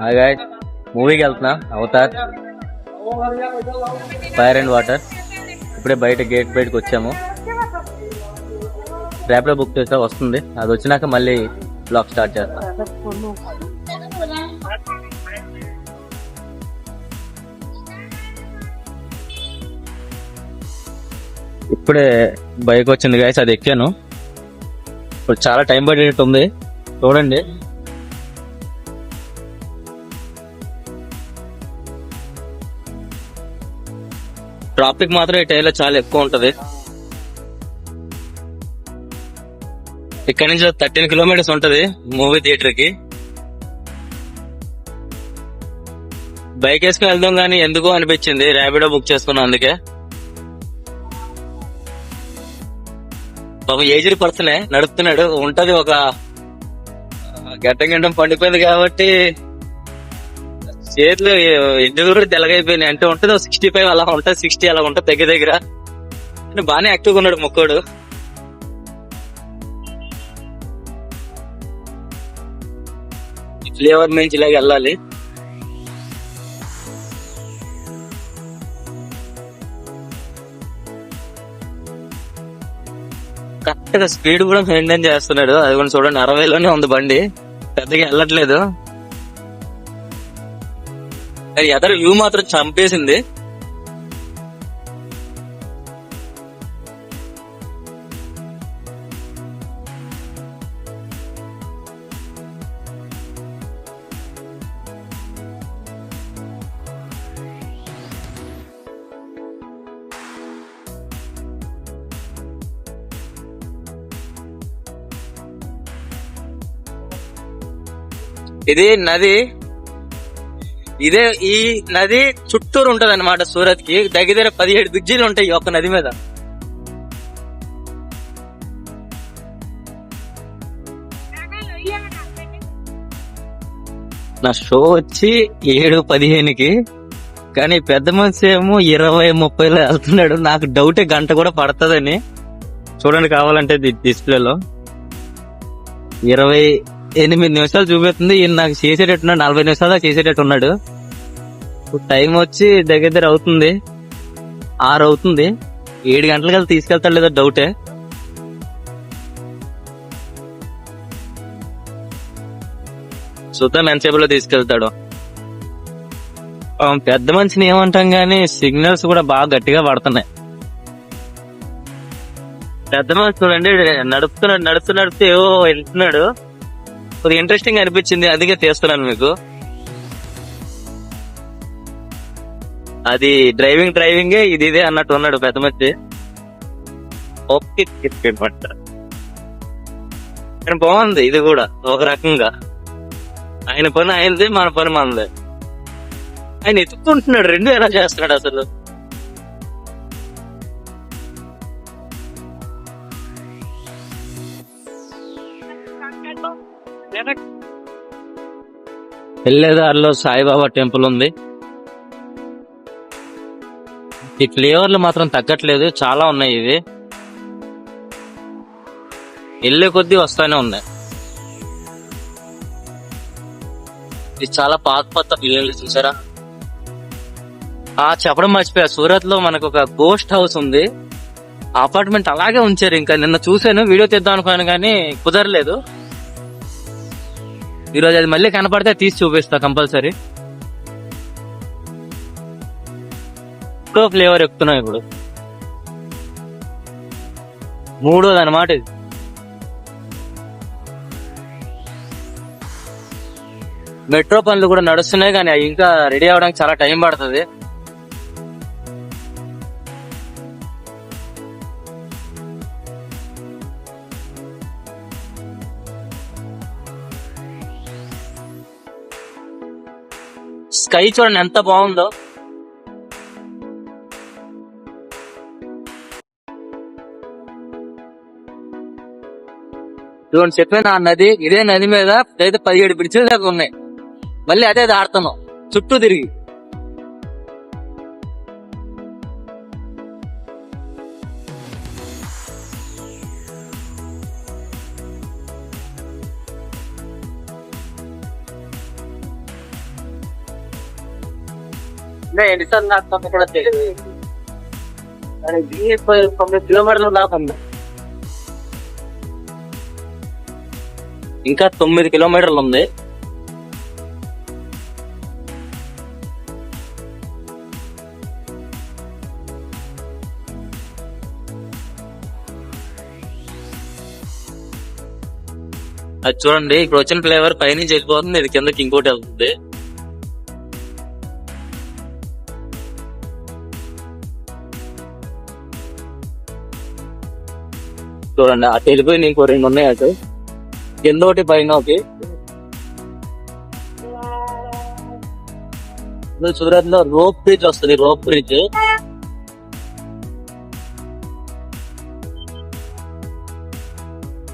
Hi guys, మూవీకి వెళ్తున్నా Avatar fire and water. ఇప్పుడే గేట్ బయటకు వచ్చాము. ర్యాపిడో బుక్ చేస్తా, వస్తుంది. అది వచ్చినాక మళ్ళీ బ్లాగ్ స్టార్ట్ చేస్తా. ఇప్పుడే బైక్ వచ్చింది గాయస్, అది ఎక్కాను. ఇప్పుడు చాలా టైం పడేటట్టు ఉంది, చూడండి. ట్రాఫిక్ మాత్రం ఈ టైంలో చాలా ఎక్కువ ఉంటది. ఇక్కడ నుంచి 13 కిలోమీటర్స్ ఉంటది మూవీ థియేటర్ కి. బైక్ వేసుకుని వెళ్దాం కానీ ఎందుకో అనిపించింది, ర్యాపిడో బుక్ చేసుకున్నాం. అందుకే పాపం ఏజ్డ్ పర్సనే నడుపుతున్నాడు. ఉంటది ఒక గడ్డం పండిపోయింది కాబట్టి చేతులు ఇంటి కూడా తెల్లగైపోయినాయి. అంటే ఉంటది 65 అలా ఉంటది, 60 అలా ఉంటది దగ్గర. బాగానే యాక్టివ్గా ఉన్నాడు మొక్కోడు. ఫ్లేవర్ నుంచి ఇలాగ వెళ్ళాలి. కరెక్ట్ గా స్పీడ్ కూడా మెయింటైన్ చేస్తున్నాడు. అది కూడా చూడండి, 60లోనే ఉంది బండి, పెద్దగా వెళ్ళట్లేదు. ఎదరు వ్యూ మాత్రం చంపేసింది. ఇది నది, ఈ నది చుట్టూరు ఉంటది అనమాట. సూరత్ కి దగ్గర 17 బ్రిడ్జిలు ఉంటాయి ఈ ఒక్క నది మీద. నా షో వచ్చి 7:15కి, కానీ పెద్ద మనిషి ఏమో 20-30లో వెళ్తున్నాడు. నాకు డౌటే గంట కూడా పడుతుందని. చూడండి కావాలంటే డిస్ప్లేలో 28 నిమిషాలు చూపిస్తుంది. ఈయన నాకు చేసేటట్టున్నాడు, 40 నిమిషాలు చేసేటట్టు ఉన్నాడు. టైం వచ్చి దగ్గర అవుతుంది 6 అవుతుంది. 7 గంటలకి తీసుకెళ్తాడు లేదా డౌటే. చూద్దాం ఎంతసేపులో తీసుకెళ్తాడు. పెద్ద మనిషిని ఏమంటాం గానీ సిగ్నల్స్ కూడా బాగా గట్టిగా పడుతున్నాయి. పెద్ద మనిషి చూడండి, నడుపుతూ ఏవో వెళ్తున్నాడు. కొద్దిగా ఇంట్రెస్టింగ్ అనిపించింది, అందుకే తీస్తున్నాను మీకు. అది డ్రైవింగే ఇదే అన్నట్టు ఉన్నాడు పెద్ద మనిషి. బాగుంది ఇది కూడా ఒక రకంగా. ఆయన పని ఆయనది, మన పని మనది. ఆయన ఎత్తుకుంటున్నాడు, రెండు ఎలా చేస్తున్నాడు అసలు. వెళ్ళేదారిలో సాయిబాబా టెంపుల్ ఉంది. ఈ ఫ్లేవర్లు మాత్రం తగ్గట్లేదు, చాలా ఉన్నాయి. ఇవి వెళ్ళే కొద్దీ వస్తానే ఉన్నాయి. ఇది చాలా పాత బిల్డింగ్లు చూసారా. చెప్పడం మర్చిపోయా, సూరత్ లో మనకు ఒక గోస్ట్ హౌస్ ఉంది. అపార్ట్మెంట్ అలాగే ఉంచారు. ఇంకా నిన్న చూసాను, వీడియో తీద్దాం అనుకున్నాను కానీ కుదరలేదు. ఈరోజు అది మళ్ళీ కనపడితే తీసి చూపిస్తా కంపల్సరీ. ఇంకో ఫ్లేవర్ ఎక్కుతున్నాం ఇప్పుడు, 3వ అన్నమాట ఇది. మెట్రో పనులు కూడా నడుస్తున్నాయి కానీ అవి ఇంకా రెడీ అవడానికి చాలా టైం పడుతుంది. స్కై చూడండి ఎంత బాగుందో. చూడండి, చెప్పిన ఆ నది, ఇదే నది మీద అయితే 17 బ్రిడ్జిల దాకా ఉన్నాయి. మళ్ళీ అదే దాడుతున్నాం చుట్టూ తిరిగి. ఎన్నిసార్లు నాకు కూడా తెలియదు. 9 కిలోమీటర్లు దాకా ఉంది. ఇంకా 9 కిలోమీటర్లు ఉంది. అది చూడండి, ఇప్పుడు వచ్చిన ఫ్లేవర్ పైనుంచి వెళ్ళిపోతుంది, ఇది కిందకి ఇంకోటి వెళ్తుంది. చూడండి, అటు వెళ్ళిపోయి ఇంకో 2 ఉన్నాయి. అటు కింద ఒకటి పైన ఒకటి. సూరత్ లో రోప్ బ్రిడ్జ్ వస్తుంది, రోప్ బ్రిడ్జ్.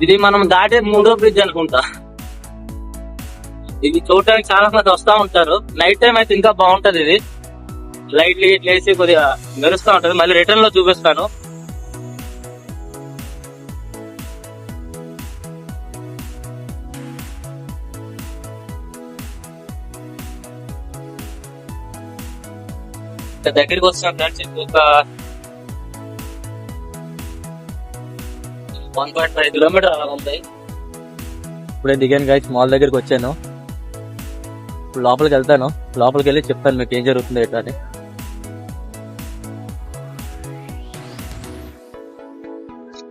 ఇది మనం దాటే 3వ బ్రిడ్జ్ అనుకుంటా. ఇది చూడటానికి చాలా మంది వస్తా ఉంటారు. నైట్ టైం అయితే ఇంకా బాగుంటది. ఇది లైట్లు ఇట్లా వేసి కొద్దిగా మెరుస్తా ఉంటది. మళ్ళీ రిటర్న్ లో చూపిస్తాను. దగ్గరికి వస్తాం ఫ్రెండ్స్. ఒక 1.5 కిలోమీటర్ అలా ఉంది. ఇప్పుడే దిగాను గైస్, మాల్ దగ్గరికి వచ్చాను. ఇప్పుడు లోపలికి వెళ్తాను. లోపలికి వెళ్ళి చెప్తాను మీకు ఏం జరుగుతుంది ఎట్లా అని.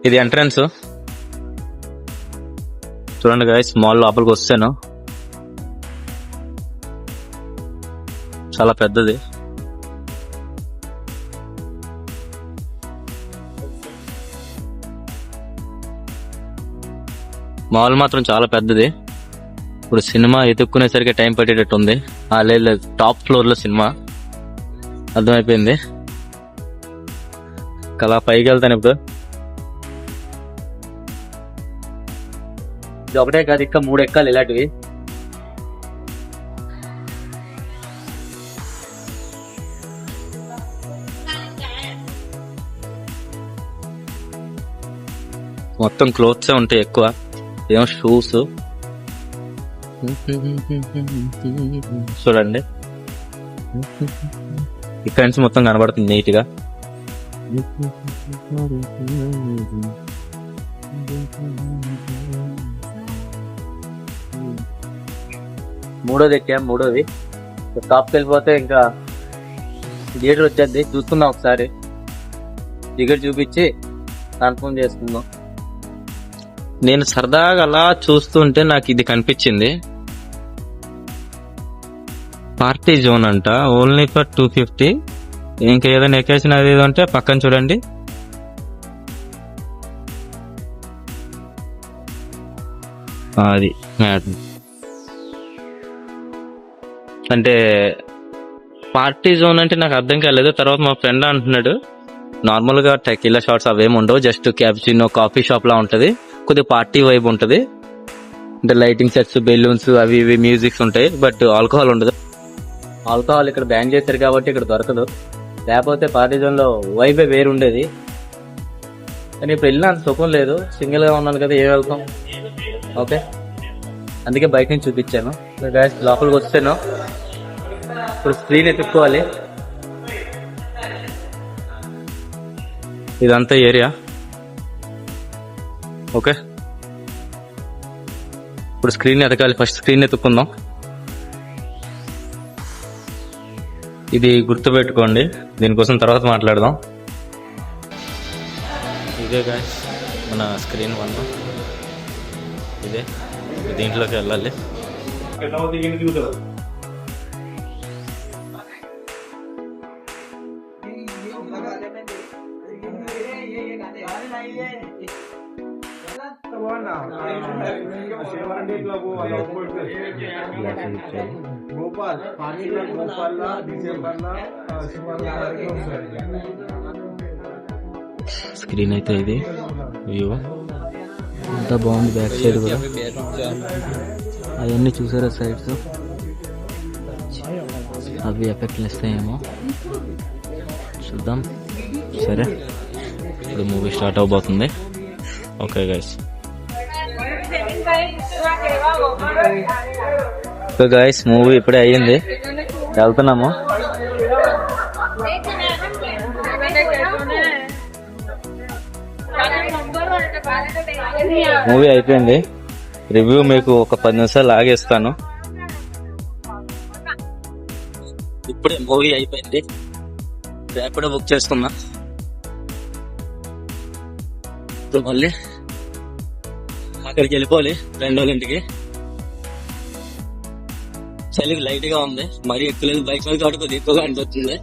ఇది ఎంట్రన్స్ చూడండి గైస్. మాల్ లోపలికి వస్తాను. చాలా పెద్దది. మాల్ మాత్రం చాలా పెద్దది. ఇప్పుడు సినిమా ఎత్తుక్కునేసరికి టైం పట్టేటట్టు ఉంది. లేదు, టాప్ ఫ్లోర్ లో సినిమా అర్థమైపోయింది. అలా పైకి వెళ్తాను. ఇప్పుడు ఇది ఒకటే కాదు, ఇంకా 3 ఎక్కాలి ఇలాంటివి. మొత్తం క్లోత్సే ఉంటాయి ఎక్కువ, ఏమో షూస్. చూడండి, ఇక్కడ నుంచి మొత్తం కనబడుతుంది నీట్ గా. మూడోది ఎక్కాం. మూడోది టాప్కి వెళ్ళిపోతే ఇంకా థియేటర్ వచ్చేది. చూసుకుందాం ఒకసారి, టికెట్ చూపించి కన్ఫర్మ్ చేసుకుందాం. నేను సరదాగా అలా చూస్తుంటే నాకు ఇది కనిపించింది. పార్టీ జోన్ అంట, ఓన్లీ ఫర్ 250. ఇంకా ఏదైనా ఎక్కేసిన అది అంటే పక్కన చూడండి. అది అంటే పార్టీ జోన్ అంటే నాకు అర్థం కాలేదు. తర్వాత మా ఫ్రెండ్ అంటున్నాడు, నార్మల్ గా టెకిలా షాట్స్ అవేమి ఉండవు, జస్ట్ క్యాప్చినో కాఫీ షాప్ లా ఉంటది. కొద్దిగా పార్టీ వైబ్ ఉంటది. అంటే లైటింగ్ సెట్స్, బెలూన్స్, అవి ఇవి మ్యూజిక్స్ ఉంటాయి. బట్ ఆల్కహాల్ ఉండదు. ఆల్కహాల్ ఇక్కడ బ్యాన్ చేశారు కాబట్టి ఇక్కడ దొరకదు. లేకపోతే పార్టీ జోన్ లో వైబే వేరు ఉండేది. కానీ ఇప్పుడు వెళ్ళినా అంత సుఖం లేదు. సింగిల్ గా ఉన్నాను కదా, ఏం వెళ్తాం. ఓకే, అందుకే బయట నుంచి చూపించాను. లోపలికి వస్తాను. ఇప్పుడు స్క్రీన్ ఎత్తుక్కోవాలి. ఇదంతా ఏరియా. ఓకే, ఇప్పుడు స్క్రీన్ ఎతకాలి. ఫస్ట్ స్క్రీన్ ఎత్తుక్కుందాం. ఇది గుర్తుపెట్టుకోండి, దీనికోసం తర్వాత మాట్లాడదాం. ఇదే గాయ్స్ మన స్క్రీన్ 1. ఇదే, దీంట్లోకి వెళ్ళాలి. స్క్రీన్ అయితే ఇది వ్యూ ఎంత బాగుంది. బ్యాక్ సైడ్ కూడా అవన్నీ చూసారా సైడ్స్, అవి ఎఫెక్ట్లు ఇస్తాయేమో చూద్దాం. సరే, ఇప్పుడు మూవీ స్టార్ట్ అవబోతుంది. Okay guys, so guys movie ఇప్పుడే అయ్యింది, వెళ్తున్నాము. మూవీ అయిపోయింది. రివ్యూ మీకు ఒక 10 నిమిషాలు ఆగేస్తాను. ఇప్పుడే మూవీ అయిపోయింది. ర్యాపిడో బుక్ చేసుకున్నా. ఇప్పుడు మళ్ళీ అక్కడికి వెళ్ళిపోవాలి, ఫ్రెండ్ వాళ్ళ ఇంటికి. చలికి లైట్ గా ఉంది, మరీ ఎక్కువ లేదు. బైక్ మీద కాబట్టి కొద్దిగా ఎక్కువగా అనిపిస్తుంది.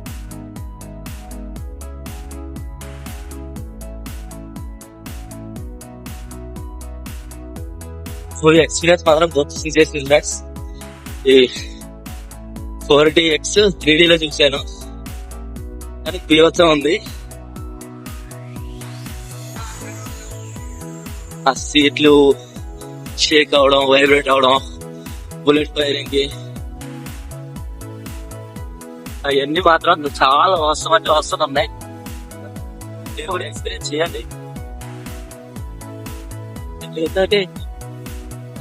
ఫుల్ ఎక్స్పీరియన్స్ మాత్రం గుర్తు చేసింది. ఈ 4DX 3D లో చూశాను, కానీ బీభత్సం ఉంది. ఆ సీట్లు షేక్ అవడం, వైబ్రేట్ అవడం, బుల్లెట్ ఫైరింగ్ కి అవన్నీ మాత్రం చాలా అవసరం అంటే అవసరం ఉన్నాయి. దేవుడు ఎక్స్పీరియన్స్ చేయండి. ఏంటంటే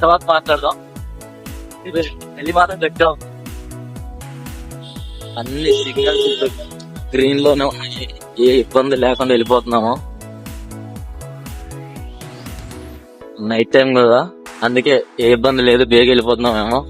తర్వాత మాట్లాడదాం. వెళ్ళి మాత్రం గట్టిగా అన్ని సిగ్నల్స్ గ్రీన్ లోనే ఉన్నాయి, ఏ ఇబ్బంది లేకుండా వెళ్ళిపోతున్నాము. నైట్ టైం కదా, అందుకే ఏ ఇబ్బంది లేదు, బేగ వెళ్ళిపోతున్నామేమో.